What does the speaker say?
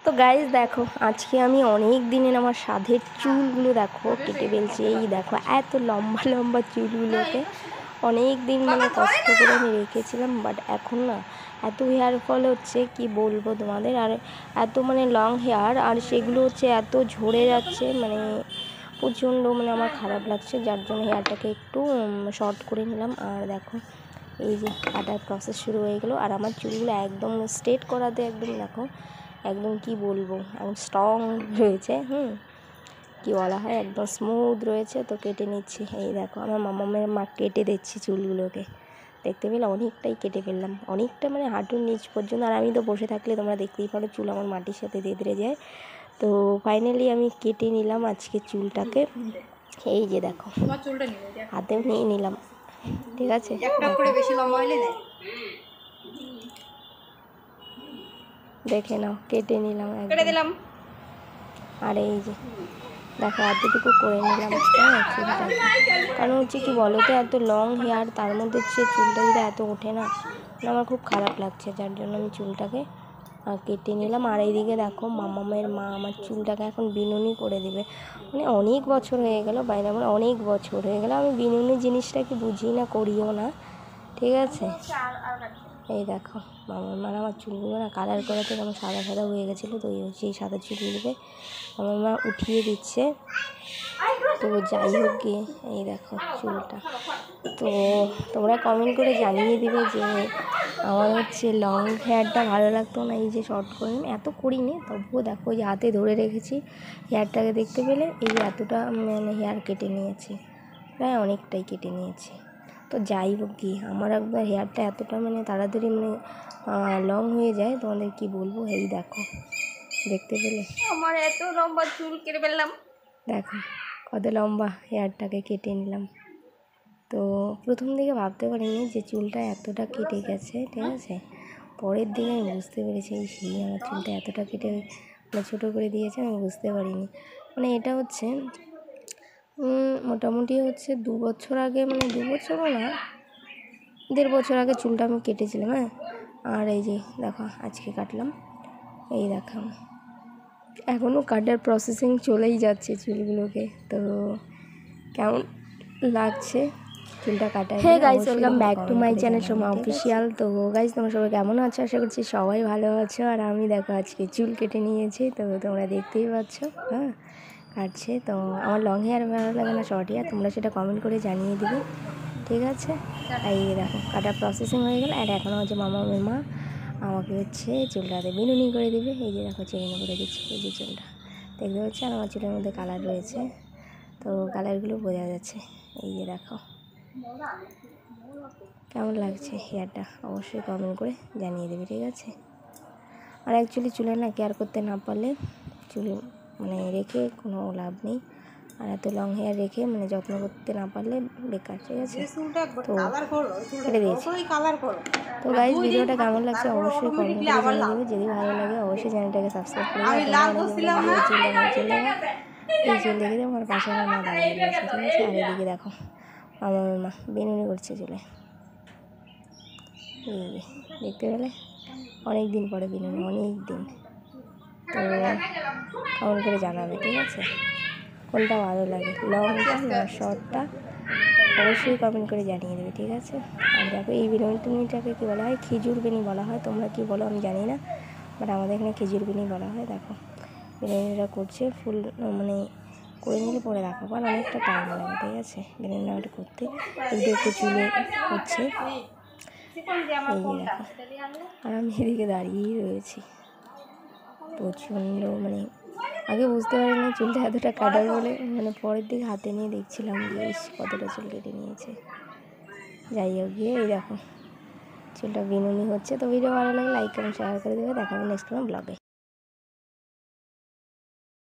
তো গাইজ দেখো, আজকে আমি অনেক দিনের আমার সাধের চুলগুলো দেখো কেটে ফেলছি। এই দেখো এত লম্বা লম্বা চুলগুলোকে অনেক দিন মানে কষ্ট করে আমি রেখেছিলাম, বাট এখন না এত হেয়ার ফল হচ্ছে কি বলবো তোমাদের। আর এত মানে লং হেয়ার, আর সেগুলো হচ্ছে এত ঝরে যাচ্ছে, মানে প্রচণ্ড মানে আমার খারাপ লাগছে, যার জন্য হেয়ারটাকে একটু শর্ট করে নিলাম। আর দেখো এই যে কাটার প্রসেস শুরু হয়ে গেলো। আর আমার চুলগুলো একদম স্ট্রেট করাতে একদম দেখো একদম কি বলবো একদম স্ট্রং রয়েছে, কি বলা হয় একদম স্মুথ রয়েছে। তো কেটে নিচ্ছি, এই দেখো আমার মামামের মা কেটে দিচ্ছি চুলগুলোকে, দেখতে পেলে অনেকটাই কেটে ফেললাম, অনেকটা মানে হাঁটুর নিচ পর্যন্ত। আর আমি তো বসে থাকলে তোমরা দেখতেই পারো চুল আমার মাটির সাথে দেদরে যায়। তো ফাইনালি আমি কেটে নিলাম আজকে চুলটাকে। এই যে দেখো হাতেও নিয়ে নিলাম, ঠিক আছে। দেখে নাও কেটে নিলাম একদম। আর এই যে দেখো এতটুকু করে নিলাম চুলটাকে, কারণ হচ্ছে কি বলো তো, এত লং হেয়ার তার মধ্যে হচ্ছে চুলটা যদি এত ওঠে না, আমার খুব খারাপ লাগছে, যার জন্য আমি চুলটাকে কেটে নিলাম। আর এইদিকে দেখো মামামের মা আমার চুলটাকে এখন বিনুনি করে দেবে। মানে অনেক বছর হয়ে গেল, বাইরে মানে অনেক বছর হয়ে গেল আমি বিনুনি জিনিসটাকে বুঝি না, করিও না, ঠিক আছে। এই দেখো মামার মা আমার চুলগুলো না কালার করাতে কেমন সাদা সাদা হয়ে গেছিলো, তো এই সাদা চুলগুলোকে আমার মা উঠিয়ে দিচ্ছে। তো যাই হোক গিয়ে এই দেখো চুলটা, তো তোমরা কমেন্ট করে জানিয়ে দিবে যে আমার হচ্ছে লং হেয়ারটা ভালো লাগতো না, এই যে শর্ট করে এত করিনি, তবুও দেখো যে হাতে ধরে রেখেছি হেয়ারটাকে, দেখতে পেলে এই এতটা মানে হেয়ার কেটে নিয়েছি, প্রায় অনেকটাই কেটে নিয়েছি। তো যাই হোক কি আমার একবার হেয়ারটা এতটা মানে তাড়াতাড়ি মানে লং হয়ে যায়, তোমাদের কি বলবো। এই দেখো দেখতে পেলে আমার এত লম্বা চুল কেটে ফেললাম, দেখো কত লম্বা হেয়ারটাকে কেটে নিলাম। তো প্রথম দিকে ভাবতে পারিনি যে চুলটা এতটা কেটে গেছে, ঠিক আছে। পরের দিকে আমি বুঝতে পেরেছি সেই আমার চুলটা এতটা কেটে মানে ছোটো করে দিয়েছে, আমি বুঝতে পারিনি। মানে এটা হচ্ছে মোটামুটি হচ্ছে 2 বছর আগে, মানে 2 বছরও না 1.5 বছর আগে চুলটা আমি কেটেছিলাম, আর এই যে দেখো আজকে কাটলাম, এই দেখো এখনও কাটার প্রসেসিং চলেই যাচ্ছে চুলগুলোকে। তো কেমন লাগছে চুলটা কাটা? Hey guys, welcome back to my channel Soma official. তো গাইস তোমরা সবাই কেমন আছো? আশা করছি সবাই ভালো আছো। আর আমি দেখো আজকে চুল কেটে নিয়েছি, তো তোমরা দেখতেই পাচ্ছ কাটছে। তো আমার লং হেয়ার ভালো লাগে না শর্ট হেয়ার, তোমরা সেটা কমেন্ট করে জানিয়ে দিবে, ঠিক আছে। আর এই দেখো কাটার প্রসেসিং হয়ে গেল, আর এখনও হচ্ছে মামামের মা আমাকে হচ্ছে চুলটাতে বিনুনি করে দিবে। এই যে দেখো চেইন করে দিচ্ছে, এই যে চুলটা দেখতে পাচ্ছি। আর আমার চুলের মধ্যে কালার রয়েছে, তো কালারগুলো বোঝা যাচ্ছে। এই যে দেখো কেমন লাগছে হেয়ারটা, অবশ্যই কমেন্ট করে জানিয়ে দেবে, ঠিক আছে। আর অ্যাকচুয়ালি চুলে না কেয়ার করতে না পারলে চুল মানে রেখে কোনো লাভ নেই, আর এত লং হেয়ার রেখে মানে যত্ন করতে না পারলে বেকার, ঠিক আছে। তো কেটে দিয়েছি। তো গাইজ ভিডিওটা কেমন লাগছে অবশ্যই কমেন্ট করে জানিয়ে দেবে, যদি ভালো লাগে অবশ্যই চ্যানেলটাকে সাবস্ক্রাইব করে দেবে। এই চুল দেখে দেবো আমার পাশে আমার মা দাঁড়িয়ে রয়েছে, ঠিক আছে। আর এদিকে দেখো আমার মা বেনুনি করছে চুলে, এই দেখতে পেলে অনেক দিন পরে বিনুনি, অনেক দিন। তো কমেন্ট করে জানাবে, ঠিক আছে, কোনটা ভালো লাগে, লংটা না শর্টটা, অবশ্যই কমেন্ট করে জানিয়ে দেবে, ঠিক আছে। আর দেখো এই বিনুনিটাকে কী বলা হয়, খেজুর বেনি বলা হয়, তোমরা কী বলো আমি জানি না, বাট আমাদের এখানে খেজুর বেনি বলা হয়। দেখো বিনুনিটা করছে ফুল মানে করে নিলে পরে দেখাবো, আর অনেকটা টাইম লাগে, ঠিক আছে বিনুনিটা করতে, একটু চুলে হচ্ছে। এই যে দেখো আর আমি এদিকে দাঁড়িয়েই রয়েছি, প্রচণ্ড মানে আগে বুঝতে পারিনি চুলটা এতটা কাটার বলে, মানে পরের দিকে হাতে নিয়ে দেখছিলাম যে কতটা চুল কেটে নিয়েছে। যাই হোক গিয়ে এই দেখো চুলটা বিনুনি হচ্ছে। তো ভিডিও ভালো লাগে লাইক কমেন্ট শেয়ার করে দেবে, দেখাবো নেক্সট কোনো ব্লগে।